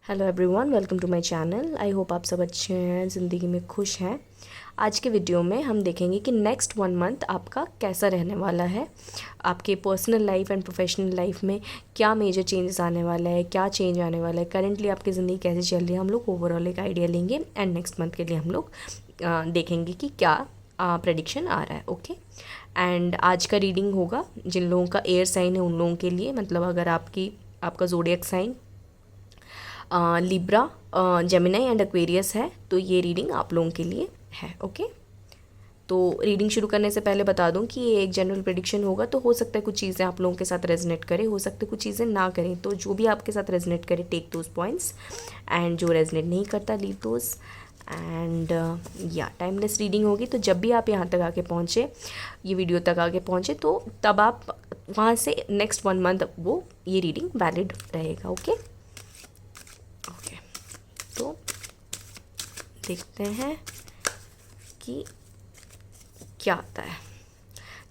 Hello everyone, welcome to my channel. I hope आप सब अच्छे हैं, ज़िंदगी में खुश हैं। आज के वीडियो में हम देखेंगे कि नेक्स्ट 1 मंथ आपका कैसा रहने वाला है। आपके personal life and professional life में क्या मेजर चेंजेस आने वाला है, क्या चेंज आने वाला है, करेंटली आपकी ज़िंदगी कैसे चल रही है। हम लोग ओवरऑल एक आइडिया लेंगे एंड नेक्स्ट मंथ के लिए हम लोग देखेंगे कि क्या प्रेडिक्शन आ रहा है। ओके, एंड आज का रीडिंग होगा जिन लोगों का एयर साइन है उन लोगों के लिए, मतलब अगर आपका zodiac sign Libra, Gemini and Aquarius है तो ये रीडिंग आप लोगों के लिए है। ओके, तो रीडिंग शुरू करने से पहले बता दूं कि ये एक जनरल प्रेडिक्शन होगा, तो हो सकता है कुछ चीज़ें आप लोगों के साथ रेजनेट करे, हो सकता है कुछ चीज़ें ना करें। तो जो भी आपके साथ रेजनेट करे टेक दोज पॉइंट्स, एंड जो रेजनेट नहीं करता लीव दोज। एंड या टाइमलेस रीडिंग होगी, तो जब भी आप यहाँ तक आके पहुँचे, ये वीडियो तक आके पहुँचे, तो तब आप वहाँ से नेक्स्ट 1 मंथ वो ये रीडिंग वैलिड रहेगा। ओके, तो देखते हैं कि क्या आता है।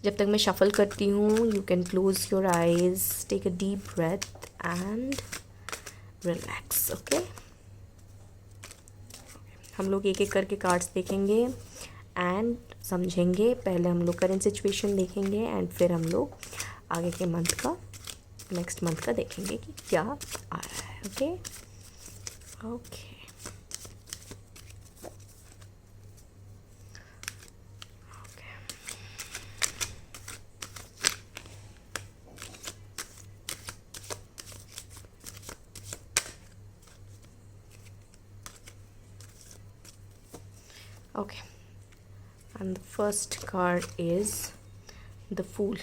जब तक मैं शफल करती हूँ, you can close your eyes, take a deep breath and relax. Okay, हम लोग एक एक करके कार्ड्स देखेंगे एंड समझेंगे। पहले हम लोग करंट सिचुएशन देखेंगे एंड फिर हम लोग आगे के मंथ का, नेक्स्ट मंथ का देखेंगे कि क्या आ रहा है। Okay okay Okay, and the first card is the Fool.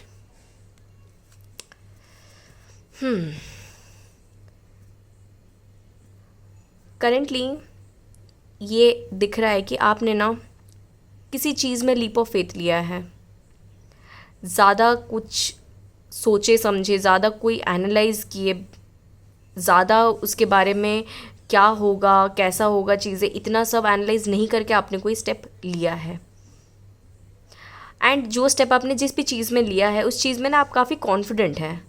Currently ये दिख रहा है कि आपने ना किसी चीज़ में लीप ऑफ फेथ लिया है, ज़्यादा कुछ सोचे समझे, ज़्यादा कोई एनालाइज किए, ज़्यादा उसके बारे में क्या होगा कैसा होगा चीज़ें, इतना सब एनालाइज नहीं करके आपने कोई स्टेप लिया है। एंड जो स्टेप आपने जिस भी चीज़ में लिया है उस चीज़ में ना आप काफ़ी कॉन्फिडेंट हैं।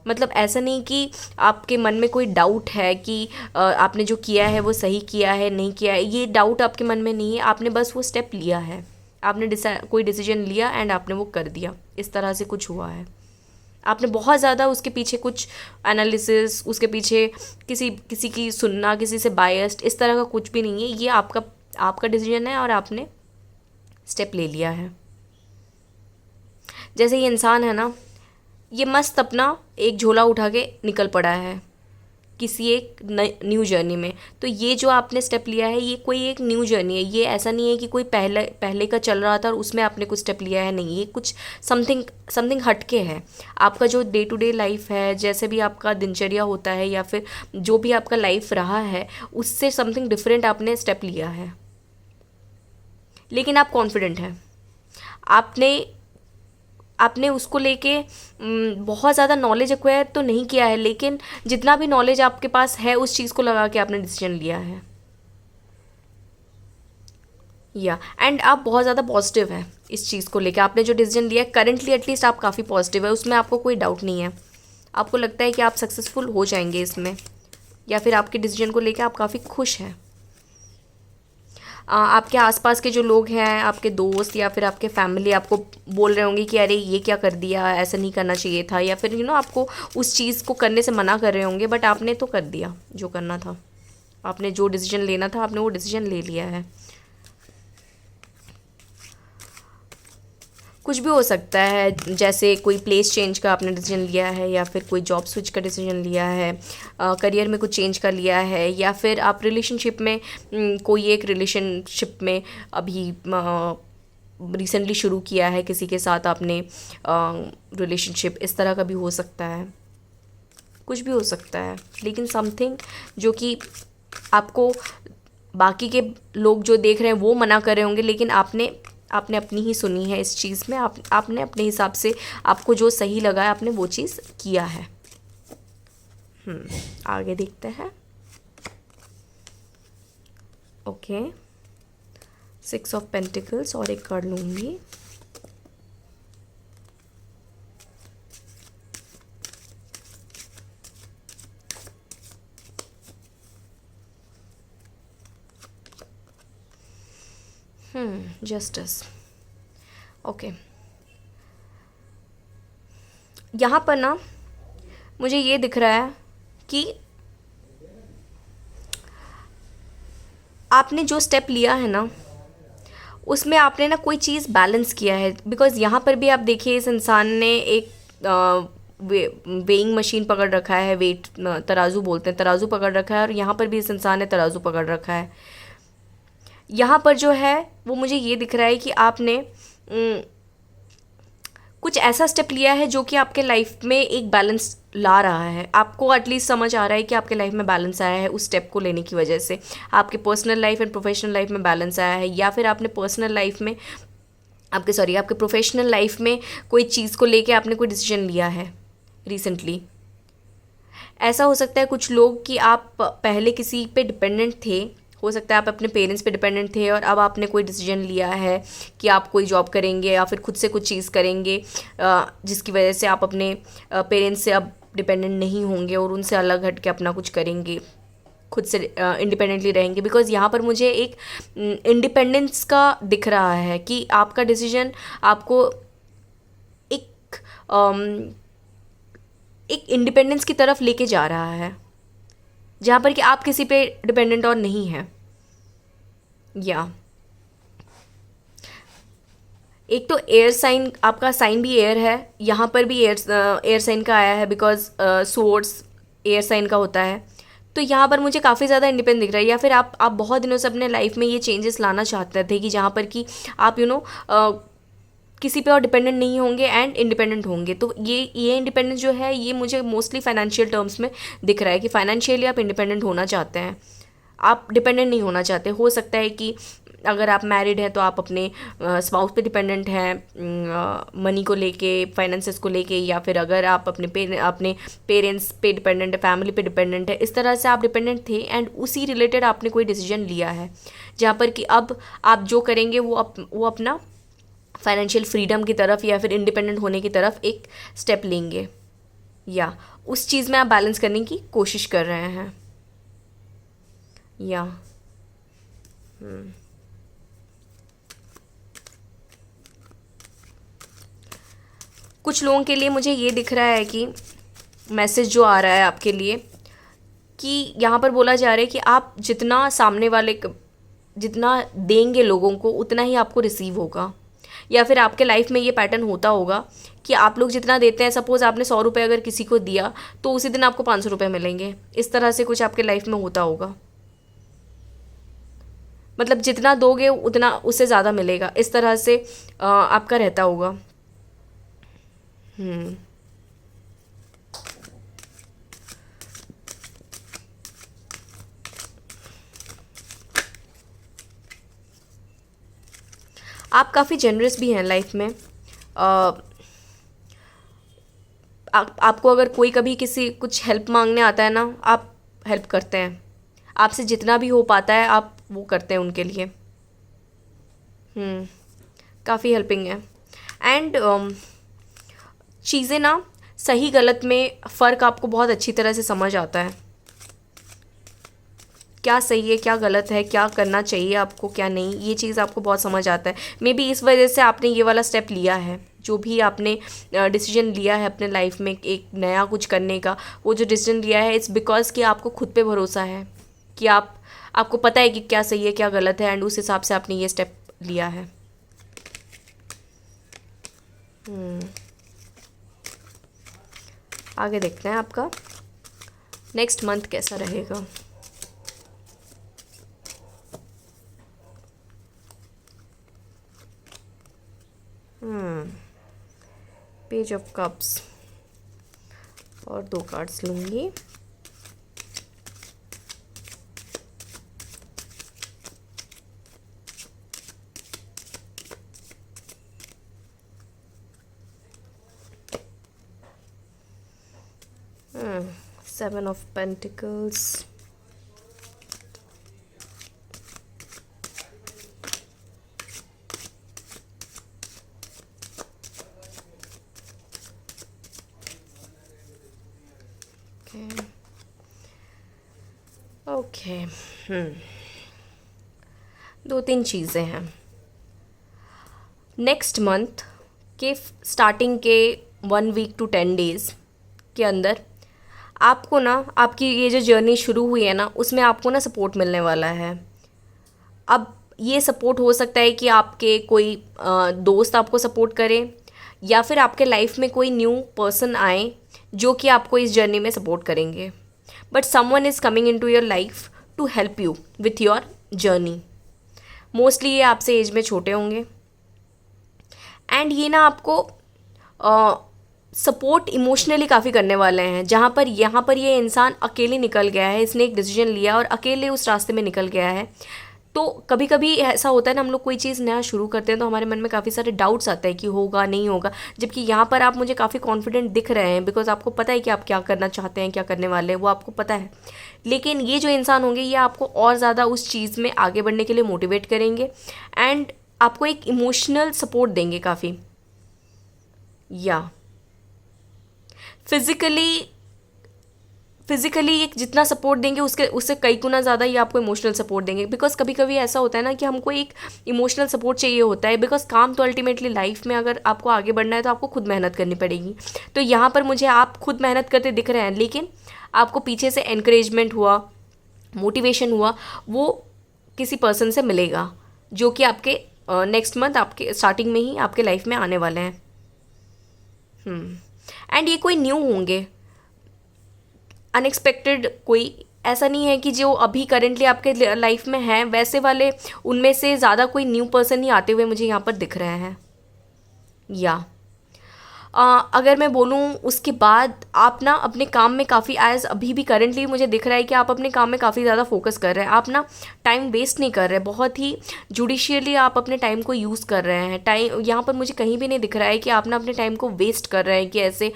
मतलब ऐसा नहीं कि आपके मन में कोई डाउट है कि आपने जो किया है वो सही किया है नहीं किया है, ये डाउट आपके मन में नहीं है। आपने बस वो स्टेप लिया है, आपने कोई डिसीजन लिया एंड आपने वो कर दिया। इस तरह से कुछ हुआ है। आपने बहुत ज़्यादा उसके पीछे कुछ एनालिसिस, उसके पीछे किसी किसी की सुनना, किसी से बायस्ड, इस तरह का कुछ भी नहीं है। ये आपका डिसीजन है और आपने स्टेप ले लिया है। जैसे ये इंसान है ना, ये मस्त अपना एक झोला उठा के निकल पड़ा है किसी एक न्यू जर्नी में। तो ये जो आपने स्टेप लिया है ये कोई एक न्यू जर्नी है। ये ऐसा नहीं है कि कोई पहले का चल रहा था और उसमें आपने कुछ स्टेप लिया है, नहीं। ये कुछ समथिंग हटके है। आपका जो डे टू डे लाइफ है, जैसे भी आपका दिनचर्या होता है या फिर जो भी आपका लाइफ रहा है, उससे समथिंग डिफरेंट आपने स्टेप लिया है। लेकिन आप कॉन्फिडेंट हैं। आपने आपने उसको लेके बहुत ज़्यादा नॉलेज एक्वायर तो नहीं किया है, लेकिन जितना भी नॉलेज आपके पास है उस चीज़ को लगा के आपने डिसीजन लिया है। या एंड आप बहुत ज़्यादा पॉजिटिव हैं इस चीज़ को लेके। आपने जो डिसीजन लिया है करेंटली एटलीस्ट आप काफ़ी पॉजिटिव है, उसमें आपको कोई डाउट नहीं है। आपको लगता है कि आप सक्सेसफुल हो जाएंगे इसमें, या फिर आपके डिसीजन को लेके आप काफ़ी खुश हैं। आपके आसपास के जो लोग हैं, आपके दोस्त या फिर आपके फैमिली आपको बोल रहे होंगे कि अरे ये क्या कर दिया, ऐसा नहीं करना चाहिए था, या फिर आपको उस चीज़ को करने से मना कर रहे होंगे, बट आपने तो कर दिया जो करना था। आपने जो डिसीजन लेना था आपने वो डिसीजन ले लिया है। कुछ भी हो सकता है, जैसे कोई प्लेस चेंज का आपने डिसीजन लिया है, या फिर कोई जॉब स्विच का डिसीजन लिया है, करियर में कुछ चेंज कर लिया है, या फिर आप रिलेशनशिप में कोई एक रिलेशनशिप में अभी रिसेंटली शुरू किया है किसी के साथ आपने रिलेशनशिप, इस तरह का भी हो सकता है। कुछ भी हो सकता है, लेकिन समथिंग जो कि आपको बाकी के लोग जो देख रहे हैं वो मना कर रहे होंगे, लेकिन आपने अपनी ही सुनी है इस चीज़ में। आपने अपने हिसाब से आपको जो सही लगा है आपने वो चीज़ किया है। आगे देखते हैं। ओके, 6 ऑफ पेंटिकल्स और एक कार्ड लूँगी। जस्टिस। ओके, यहाँ पर ना मुझे ये दिख रहा है कि आपने जो स्टेप लिया है ना, उसमें आपने ना कोई चीज़ बैलेंस किया है। बिकॉज़ यहाँ पर भी आप देखिए, इस इंसान ने एक वेइंग मशीन पकड़ रखा है, वेट तराजू बोलते हैं, तराजू पकड़ रखा है, और यहाँ पर भी इस इंसान ने तराजू पकड़ रखा है। यहाँ पर जो है वो मुझे ये दिख रहा है कि आपने कुछ ऐसा स्टेप लिया है जो कि आपके लाइफ में एक बैलेंस ला रहा है। आपको एटलीस्ट समझ आ रहा है कि आपके लाइफ में बैलेंस आया है उस स्टेप को लेने की वजह से। आपके personal life and professional life में बैलेंस आया है, या फिर आपने पर्सनल लाइफ में आपके प्रोफेशनल लाइफ में कोई चीज़ को लेके आपने कोई डिसीजन लिया है रिसेंटली। ऐसा हो सकता है कुछ लोग कि आप पहले किसी पे डिपेंडेंट थे, हो सकता है आप अपने पेरेंट्स पे डिपेंडेंट थे, और अब आपने कोई डिसीजन लिया है कि आप कोई जॉब करेंगे या फिर खुद से कुछ चीज़ करेंगे, जिसकी वजह से आप अपने पेरेंट्स से अब डिपेंडेंट नहीं होंगे और उनसे अलग हट के अपना कुछ करेंगे, खुद से इंडिपेंडेंटली रहेंगे। बिकॉज़ यहाँ पर मुझे एक इंडिपेंडेंस का दिख रहा है कि आपका डिसीजन आपको एक एक इंडिपेंडेंस की तरफ लेके जा रहा है, जहाँ पर कि आप किसी पे डिपेंडेंट और नहीं हैं। या एक तो एयर साइन, आपका साइन भी एयर है, यहाँ पर भी एयर साइन का आया है, बिकॉज सोर्स एयर साइन का होता है। तो यहाँ पर मुझे काफ़ी ज़्यादा इंडिपेंडेंट दिख रहा है। या फिर आप बहुत दिनों से अपने लाइफ में ये चेंजेस लाना चाहते थे कि जहाँ पर कि आप किसी पे और डिपेंडेंट नहीं होंगे एंड इंडिपेंडेंट होंगे। तो ये इंडिपेंडेंस जो है, ये मुझे मोस्टली फाइनेंशियल टर्म्स में दिख रहा है कि फाइनेंशियली आप इंडिपेंडेंट होना चाहते हैं, आप डिपेंडेंट नहीं होना चाहते। हो सकता है कि अगर आप मैरिड हैं तो आप अपने स्पाउस पे डिपेंडेंट हैं मनी को लेके, फाइनेंसेस को लेके, या फिर अगर आप अपने पेरेंट्स पे डिपेंडेंट है, फैमिली पे डिपेंडेंट है, इस तरह से आप डिपेंडेंट थे एंड उसी रिलेटेड आपने कोई डिसीजन लिया है, जहाँ पर कि अब आप जो करेंगे वो अपना फाइनेंशियल फ्रीडम की तरफ या फिर इंडिपेंडेंट होने की तरफ एक स्टेप लेंगे, या उस चीज़ में आप बैलेंस करने की कोशिश कर रहे हैं। या कुछ लोगों के लिए मुझे ये दिख रहा है कि मैसेज जो आ रहा है आपके लिए, कि यहाँ पर बोला जा रहा है कि आप जितना सामने वाले जितना देंगे लोगों को, उतना ही आपको रिसीव होगा। या फिर आपके लाइफ में ये पैटर्न होता होगा कि आप लोग जितना देते हैं, सपोज़ आपने 100 रुपये अगर किसी को दिया तो उसी दिन आपको 500 रुपये मिलेंगे। इस तरह से कुछ आपके लाइफ में होता होगा, मतलब जितना दोगे उतना उससे ज़्यादा मिलेगा, इस तरह से आपका रहता होगा। आप काफ़ी जेनरस भी हैं लाइफ में। आपको अगर कोई कभी किसी कुछ हेल्प मांगने आता है ना, आप हेल्प करते हैं, आपसे जितना भी हो पाता है आप वो करते हैं उनके लिए। काफ़ी हेल्पिंग है। एंड चीज़ें ना सही गलत में फ़र्क आपको बहुत अच्छी तरह से समझ आता है, क्या सही है क्या गलत है, क्या करना चाहिए आपको क्या नहीं, ये चीज़ आपको बहुत समझ आता है। मे बी इस वजह से आपने ये वाला स्टेप लिया है, जो भी आपने डिसीजन लिया है अपने लाइफ में एक नया कुछ करने का, वो जो डिसीजन लिया है इट्स बिकॉज कि आपको खुद पे भरोसा है कि आपको पता है कि क्या सही है क्या गलत है, एंड उस हिसाब से आपने ये स्टेप लिया है। आगे देखते हैं आपका नेक्स्ट मंथ कैसा रहेगा। पेज ऑफ कप्स और 2 कार्ड्स लूँगी। Seven of Pentacles, ओके 2-3 चीज़ें हैं। नेक्स्ट मंथ के स्टार्टिंग के 1 वीक टू 10 डेज़ के अंदर आपको ना, आपकी ये जो जर्नी शुरू हुई है ना, उसमें आपको ना सपोर्ट मिलने वाला है। अब ये सपोर्ट हो सकता है कि आपके कोई दोस्त आपको सपोर्ट करे, या फिर आपके लाइफ में कोई न्यू पर्सन आए जो कि आपको इस जर्नी में सपोर्ट करेंगे। But someone is coming in to your life to help you with your journey. Mostly ये आपसे एज में छोटे होंगे, एंड ये ना आपको सपोर्ट इमोशनली काफ़ी करने वाले हैं। जहाँ पर यहाँ पर ये इंसान अकेले निकल गया है, इसने एक डिसीजन लिया और अकेले उस रास्ते में निकल गया है। तो कभी कभी ऐसा होता है ना, हम लोग कोई चीज़ नया शुरू करते हैं तो हमारे मन में काफ़ी सारे डाउट्स आते हैं कि होगा नहीं होगा, जबकि यहाँ पर आप मुझे काफ़ी कॉन्फिडेंट दिख रहे हैं, बिकॉज आपको पता है कि आप क्या करना चाहते हैं, क्या करने वाले हैं, वो आपको पता है। लेकिन ये जो इंसान होंगे ये आपको और ज़्यादा उस चीज़ में आगे बढ़ने के लिए मोटिवेट करेंगे, एंड आपको एक इमोशनल सपोर्ट देंगे काफ़ी। या फिज़िकली एक जितना सपोर्ट देंगे उससे कई गुना ज़्यादा ये आपको इमोशनल सपोर्ट देंगे। बिकॉज कभी कभी ऐसा होता है ना कि हमको एक इमोशनल सपोर्ट चाहिए होता है, बिकॉज काम तो अल्टीमेटली लाइफ में अगर आपको आगे बढ़ना है तो आपको खुद मेहनत करनी पड़ेगी। तो यहाँ पर मुझे आप खुद मेहनत करते दिख रहे हैं, लेकिन आपको पीछे से एनकरेजमेंट हुआ, मोटिवेशन हुआ, वो किसी पर्सन से मिलेगा जो कि आपके नेक्स्ट मंथ आपके स्टार्टिंग में ही आपके लाइफ में आने वाले हैं। एंड ये कोई न्यू होंगे, अनएक्सपेक्टेड, कोई ऐसा नहीं है कि जो अभी करेंटली आपके लाइफ में है वैसे वाले, उनमें से ज़्यादा कोई न्यू पर्सन ही आते हुए मुझे यहाँ पर दिख रहे हैं। या अगर मैं बोलूँ उसके बाद आप ना अपने काम में काफ़ी, एज अभी भी करेंटली मुझे दिख रहा है कि आप अपने काम में काफ़ी ज़्यादा फोकस कर रहे हैं। आप ना टाइम वेस्ट नहीं कर रहे, बहुत ही जुडिशियली आप अपने टाइम को यूज़ कर रहे हैं। टाइम यहाँ पर मुझे कहीं भी नहीं दिख रहा है कि आप ना अपने टाइम को वेस्ट कर रहे हैं, कि ऐसे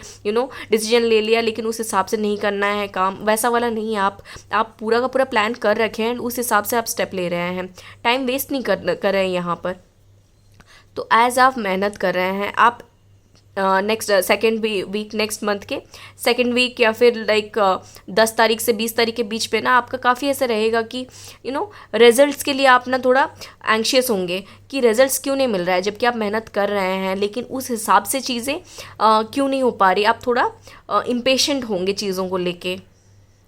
डिसीजन ले लिया लेकिन उस हिसाब से नहीं करना है काम, वैसा वाला नहीं है। आप पूरा का पूरा प्लान कर रखे हैं, उस हिसाब से आप स्टेप ले रहे हैं, टाइम वेस्ट नहीं कर रहे हैं यहाँ पर। तो एज आप मेहनत कर रहे हैं, आप next second week, next month के सेकेंड वीक, या फिर लाइक 10 तारीख से 20 तारीख के बीच पे ना आपका काफ़ी ऐसा रहेगा कि रिजल्ट्स के लिए आप ना थोड़ा एंशियस होंगे कि रिजल्ट्स क्यों नहीं मिल रहा है, जबकि आप मेहनत कर रहे हैं लेकिन उस हिसाब से चीज़ें क्यों नहीं हो पा रही। आप थोड़ा इम्पेशेंट होंगे चीज़ों को लेके।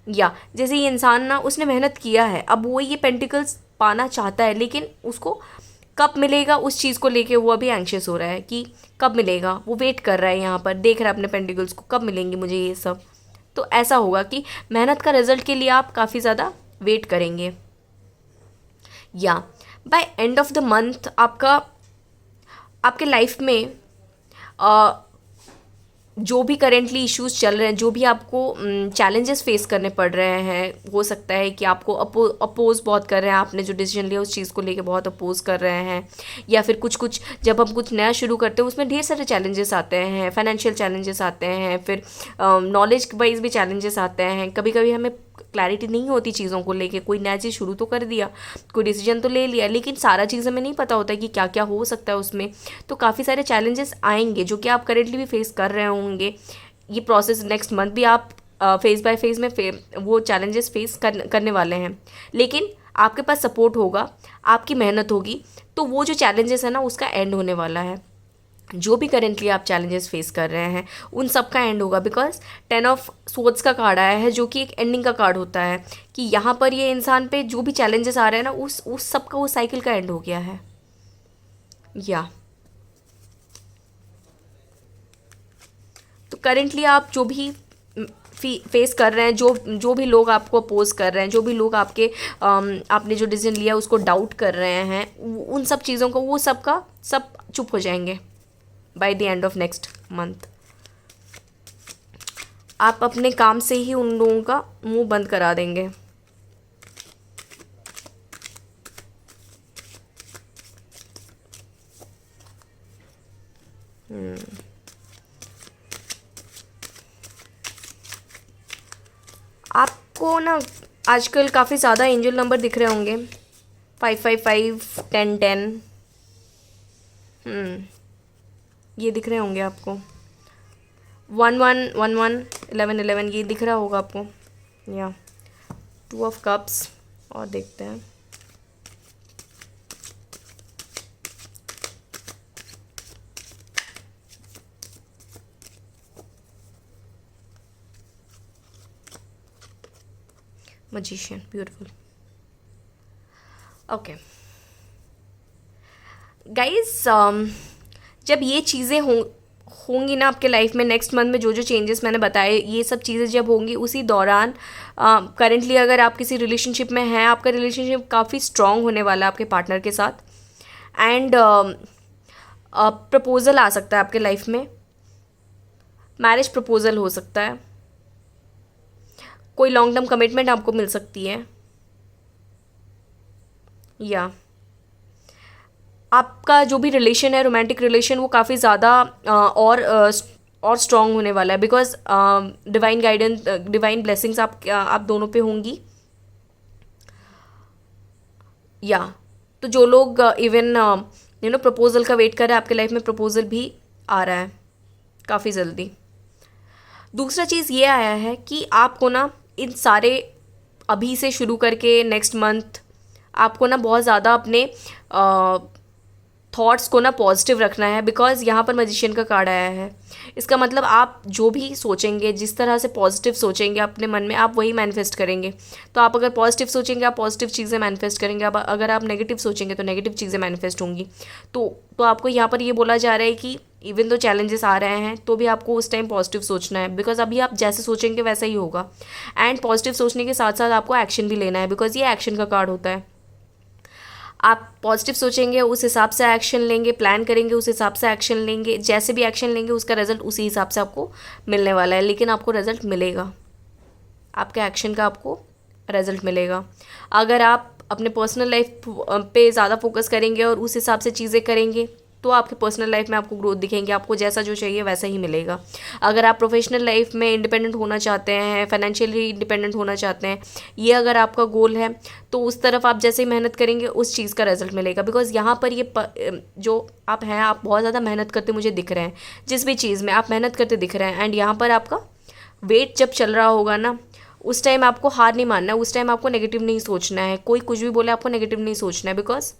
या जैसे ये इंसान ना, उसने मेहनत किया है, अब वो ये पेंटिकल्स पाना चाहता है, लेकिन उसको कब मिलेगा उस चीज़ को लेके वो अभी एंशियस हो रहा है कि कब मिलेगा। वो वेट कर रहा है, यहाँ पर देख रहा है अपने पेंटिकल्स को, कब मिलेंगे मुझे ये सब। तो ऐसा होगा कि मेहनत का रिजल्ट के लिए आप काफ़ी ज़्यादा वेट करेंगे। या by end of the month आपके लाइफ में जो भी करेंटली इश्यूज चल रहे हैं, जो भी आपको चैलेंजेस फेस करने पड़ रहे हैं, हो सकता है कि आपको अपोज बहुत कर रहे हैं, आपने जो डिसीजन लिया उस चीज़ को लेके बहुत अपोज कर रहे हैं, या फिर कुछ जब हम कुछ नया शुरू करते हैं उसमें ढेर सारे चैलेंजेस आते हैं, फाइनेंशियल चैलेंजेस आते हैं, फिर नॉलेज वाइज भी चैलेंजेस आते हैं। कभी कभी हमें क्लैरिटी नहीं होती चीज़ों को लेके, कोई नया चीज़ शुरू तो कर दिया, कोई डिसीजन तो ले लिया, लेकिन सारा चीज़ हमें नहीं पता होता कि क्या क्या हो सकता है उसमें। तो काफ़ी सारे चैलेंजेस आएंगे जो कि आप करेंटली भी फेस कर रहे होंगे। ये प्रोसेस नेक्स्ट मंथ भी आप फेज बाय फेज में वो चैलेंजेस फेस करने वाले हैं, लेकिन आपके पास सपोर्ट होगा, आपकी मेहनत होगी, तो वो जो चैलेंजेस है ना उसका एंड होने वाला है। जो भी करेंटली आप चैलेंजेस फेस कर रहे हैं उन सब का एंड होगा, बिकॉज 10 ऑफ स्वॉर्ड्स का कार्ड आया है जो कि एक एंडिंग का कार्ड होता है, कि यहाँ पर ये इंसान पे जो भी चैलेंजेस आ रहे हैं ना उस सब का, वो साइकिल का एंड हो गया है। या तो करेंटली आप जो भी फेस कर रहे हैं, जो भी लोग आपको अपोज कर रहे हैं, जो भी लोग आपने जो डिसीजन लिया उसको डाउट कर रहे हैं, उन सब चीज़ों को, वो सब का सब चुप हो जाएंगे by the end of next month. आप अपने काम से ही उन लोगों का मुंह बंद करा देंगे। आपको ना आजकल काफ़ी ज़्यादा एंजल नंबर दिख रहे होंगे, 555, 1010, ये दिख रहे होंगे आपको, 1111, 1111, ये दिख रहा होगा आपको। या 2 ऑफ कप्स, और देखते हैं मजिशियन, ब्यूटीफुल। ओके गाइस, जब ये चीज़ें होंगी ना आपके लाइफ में, नेक्स्ट मंथ में जो जो चेंजेस मैंने बताए, ये सब चीज़ें जब होंगी उसी दौरान करेंटली अगर आप किसी रिलेशनशिप में हैं, आपका रिलेशनशिप काफ़ी स्ट्रांग होने वाला है आपके पार्टनर के साथ। एंड प्रपोज़ल आ सकता है आपके लाइफ में, मैरिज प्रपोज़ल हो सकता है, कोई लॉन्ग टर्म कमिटमेंट आपको मिल सकती है, या आपका जो भी रिलेशन है, रोमांटिक रिलेशन, वो काफ़ी ज़्यादा और स्ट्रॉन्ग होने वाला है, because divine guidance, divine blessings आप दोनों पे होंगी। या तो जो लोग इवन प्रपोजल का वेट कर रहे हैं, आपके लाइफ में प्रपोजल भी आ रहा है काफ़ी जल्दी। दूसरा चीज़ ये आया है कि आपको ना इन सारे अभी से शुरू करके नेक्स्ट मंथ आपको ना बहुत ज़्यादा अपने थॉट्स को ना पॉजिटिव रखना है, बिकॉज यहाँ पर मैजिशियन का कार्ड आया है। इसका मतलब आप जो भी सोचेंगे, जिस तरह से पॉजिटिव सोचेंगे अपने मन में, आप वही मैनिफेस्ट करेंगे। तो आप अगर पॉजिटिव सोचेंगे, आप पॉजिटिव चीज़ें मैनिफेस्ट करेंगे। अब अगर आप नेगेटिव सोचेंगे तो नेगेटिव चीज़ें मैनिफेस्ट होंगी। तो आपको यहाँ पर ये बोला जा रहा है कि इवन तो चैलेंजेस आ रहे हैं तो भी आपको उस टाइम पॉजिटिव सोचना है, बिकॉज अभी आप जैसे सोचेंगे वैसा ही होगा। एंड पॉजिटिव सोचने के साथ साथ आपको एक्शन भी लेना है, बिकॉज ये एक्शन का कार्ड होता है। आप पॉजिटिव सोचेंगे, उस हिसाब से एक्शन लेंगे, प्लान करेंगे, उस हिसाब से एक्शन लेंगे, जैसे भी एक्शन लेंगे उसका रिजल्ट उसी हिसाब से आपको मिलने वाला है। लेकिन आपको रिजल्ट मिलेगा, आपके एक्शन का आपको रिजल्ट मिलेगा। अगर आप अपने पर्सनल लाइफ पे ज़्यादा फोकस करेंगे और उस हिसाब से चीज़ें करेंगे तो आपके पर्सनल लाइफ में आपको ग्रोथ दिखेंगे, आपको जैसा जो चाहिए वैसा ही मिलेगा। अगर आप प्रोफेशनल लाइफ में इंडिपेंडेंट होना चाहते हैं, फाइनेंशियली इंडिपेंडेंट होना चाहते हैं, ये अगर आपका गोल है, तो उस तरफ आप जैसे ही मेहनत करेंगे उस चीज़ का रिजल्ट मिलेगा। बिकॉज यहाँ पर जो आप हैं, आप बहुत ज़्यादा मेहनत करते मुझे दिख रहे हैं, जिस भी चीज़ में आप मेहनत करते दिख रहे हैं। एंड यहाँ पर आपका वेट जब चल रहा होगा ना, उस टाइम आपको हार नहीं मानना है, उस टाइम आपको नेगेटिव नहीं सोचना है। कोई कुछ भी बोले आपको नेगेटिव नहीं सोचना है, बिकॉज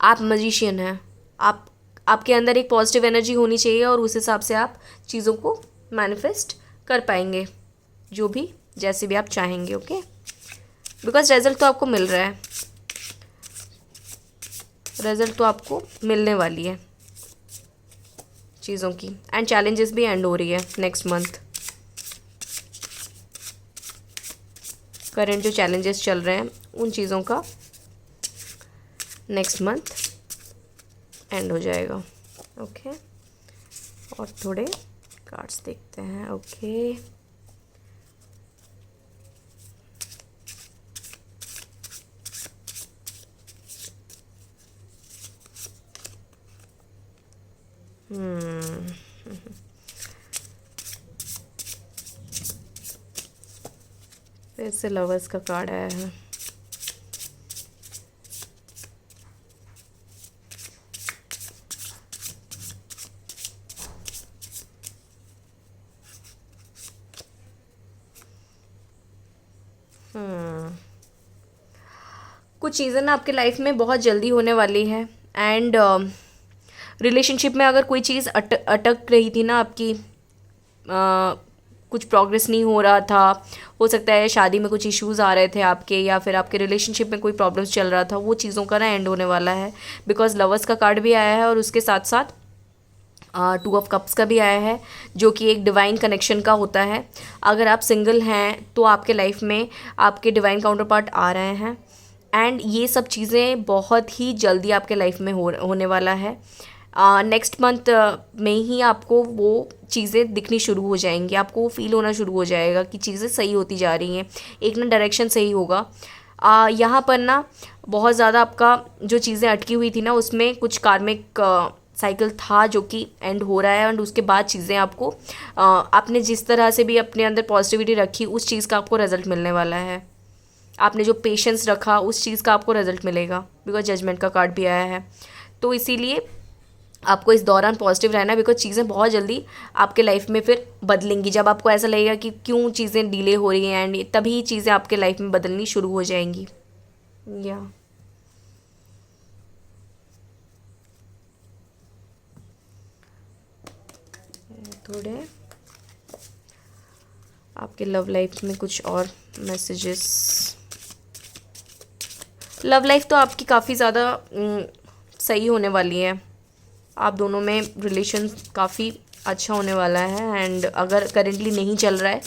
आप मजिशियन हैं। आपके अंदर एक पॉजिटिव एनर्जी होनी चाहिए और उस हिसाब से आप चीज़ों को मैनिफेस्ट कर पाएंगे, जो भी जैसे भी आप चाहेंगे। ओके, बिकॉज रिजल्ट तो आपको मिल रहा है, रिजल्ट तो आपको मिलने वाली है चीज़ों की। एंड चैलेंजेस भी एंड हो रही है नेक्स्ट मंथ। करंट जो चैलेंजेस चल रहे हैं उन चीज़ों का नेक्स्ट मंथ एंड हो जाएगा। ओके, और थोड़े कार्ड्स देखते हैं। ओके, फिर से लवर्स का कार्ड आया है। कुछ चीज़ें ना आपके लाइफ में बहुत जल्दी होने वाली है। एंड रिलेशनशिप में अगर कोई चीज़ अटक रही थी ना आपकी, कुछ प्रोग्रेस नहीं हो रहा था, हो सकता है शादी में कुछ इश्यूज़ आ रहे थे आपके, या फिर आपके रिलेशनशिप में कोई प्रॉब्लम्स चल रहा था, वो चीज़ों का ना एंड होने वाला है। बिकॉज लवर्स का कार्ड भी आया है और उसके साथ साथ 2 ऑफ कप्स का भी आया है, जो कि एक डिवाइन कनेक्शन का होता है। अगर आप सिंगल हैं तो आपके लाइफ में आपके डिवाइन काउंटर पार्ट आ रहे हैं। एंड ये सब चीज़ें बहुत ही जल्दी आपके लाइफ में होने वाला है। नेक्स्ट मंथ में ही आपको वो चीज़ें दिखनी शुरू हो जाएंगी, आपको वो फील होना शुरू हो जाएगा कि चीज़ें सही होती जा रही हैं, एक ना डायरेक्शन सही होगा। यहाँ पर ना बहुत ज़्यादा आपका जो चीज़ें अटकी हुई थी ना, उसमें कुछ कार्मिक साइकिल था जो कि एंड हो रहा है। एंड उसके बाद चीज़ें आपको आपने जिस तरह से भी अपने अंदर पॉजिटिविटी रखी, उस चीज़ का आपको रिजल्ट मिलने वाला है। आपने जो पेशेंस रखा, उस चीज़ का आपको रिजल्ट मिलेगा, बिकॉज जजमेंट का कार्ड भी आया है। तो इसीलिए आपको इस दौरान पॉजिटिव रहना है, बिकॉज चीज़ें बहुत जल्दी आपके लाइफ में फिर बदलेंगी। जब आपको ऐसा लगेगा कि क्यों चीज़ें डिले हो रही हैं, एंड तभी चीज़ें आपके लाइफ में बदलनी शुरू हो जाएंगी। या थोड़े आपके लव लाइफ में कुछ और मैसेजेस। लव लाइफ तो आपकी काफ़ी ज़्यादा सही होने वाली है। आप दोनों में रिलेशन काफ़ी अच्छा होने वाला है। एंड अगर करेंटली नहीं चल रहा है,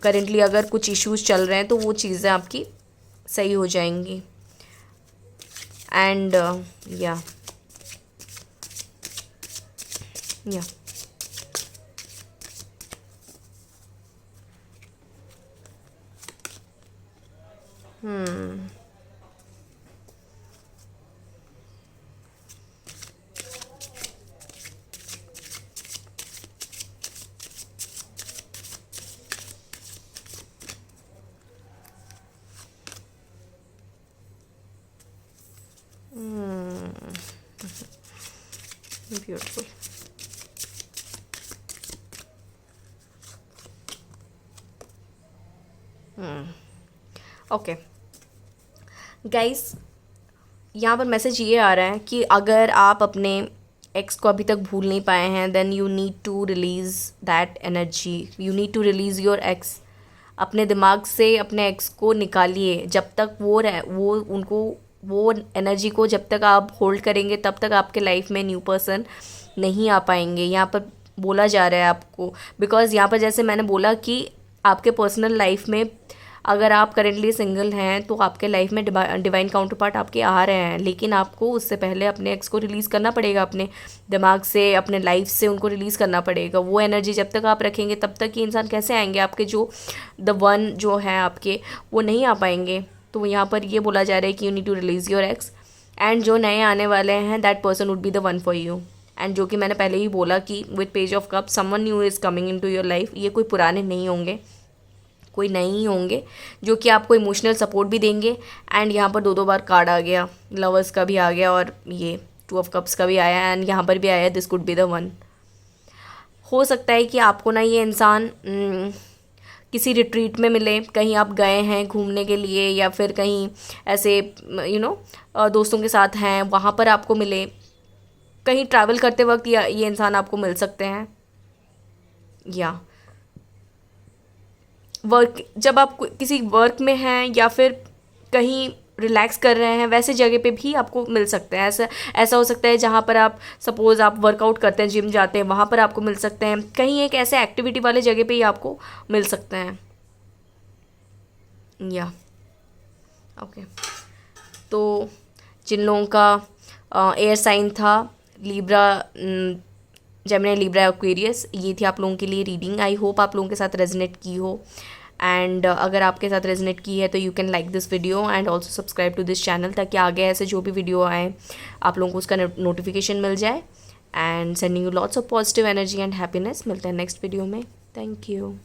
करेंटली अगर कुछ इश्यूज चल रहे हैं, तो वो चीज़ें आपकी सही हो जाएंगी। एंड या ब्यूटीफुल। ओके गाइस, यहाँ पर मैसेज ये आ रहा है कि अगर आप अपने एक्स को अभी तक भूल नहीं पाए हैं, then you need to release that energy, you need to release your ex. अपने दिमाग से अपने एक्स को निकालिए। जब तक वो एनर्जी को जब तक आप होल्ड करेंगे, तब तक आपके लाइफ में न्यू पर्सन नहीं आ पाएंगे। यहाँ पर बोला जा रहा है आपको, बिकॉज़ यहाँ पर जैसे मैंने बोला कि आपके पर्सनल लाइफ में अगर आप करेंटली सिंगल हैं, तो आपके लाइफ में डिवाइन काउंटर पार्ट आपके आ रहे हैं, लेकिन आपको उससे पहले अपने एक्स को रिलीज़ करना पड़ेगा। अपने दिमाग से, अपने लाइफ से उनको रिलीज़ करना पड़ेगा। वो एनर्जी जब तक आप रखेंगे, तब तक ये इंसान कैसे आएंगे आपके, जो द वन जो है आपके, वो नहीं आ पाएंगे। तो यहाँ पर ये बोला जा रहा है कि you need to release your ex, and जो नए आने वाले हैं, that person would be the one for you. And जो कि मैंने पहले ही बोला कि with page of cup someone new is coming in to your life. ये कोई पुराने नहीं होंगे, कोई नए ही होंगे, जो कि आपको इमोशनल सपोर्ट भी देंगे। एंड यहाँ पर दो बार कार्ड आ गया, लवर्स का भी आ गया और ये 2 ऑफ कप्स का भी आया, एंड यहाँ पर भी आया this could be the one. हो सकता है कि आपको ना ये इंसान किसी रिट्रीट में मिले, कहीं आप गए हैं घूमने के लिए, या फिर कहीं ऐसे दोस्तों के साथ हैं, वहाँ पर आपको मिले। कहीं ट्रैवल करते वक्त ये इंसान आपको मिल सकते हैं, या वर्क, जब आप किसी वर्क में हैं या फिर कहीं रिलैक्स कर रहे हैं, वैसे जगह पे भी आपको मिल सकते हैं। ऐसा हो सकता है जहाँ पर आप सपोज़ आप वर्कआउट करते हैं, जिम जाते हैं, वहाँ पर आपको मिल सकते हैं। कहीं एक ऐसे एक्टिविटी वाले जगह पे ही आपको मिल सकते हैं, या ओके। तो जिन लोगों का एयर साइन था लिब्रा, जेमिनी, लिब्रा, एक्वेरियस, ये थी आप लोगों के लिए रीडिंग। आई होप आप लोगों के साथ रेजोनेट की हो। एंड अगर आपके साथ रेजोनेट की है तो you can like this video and also subscribe to this channel, ताकि आगे ऐसे जो भी वीडियो आए आप लोगों को उसका नोटिफिकेशन मिल जाए। And sending you lots of positive energy and happiness. मिलते हैं नेक्स्ट वीडियो में। Thank you.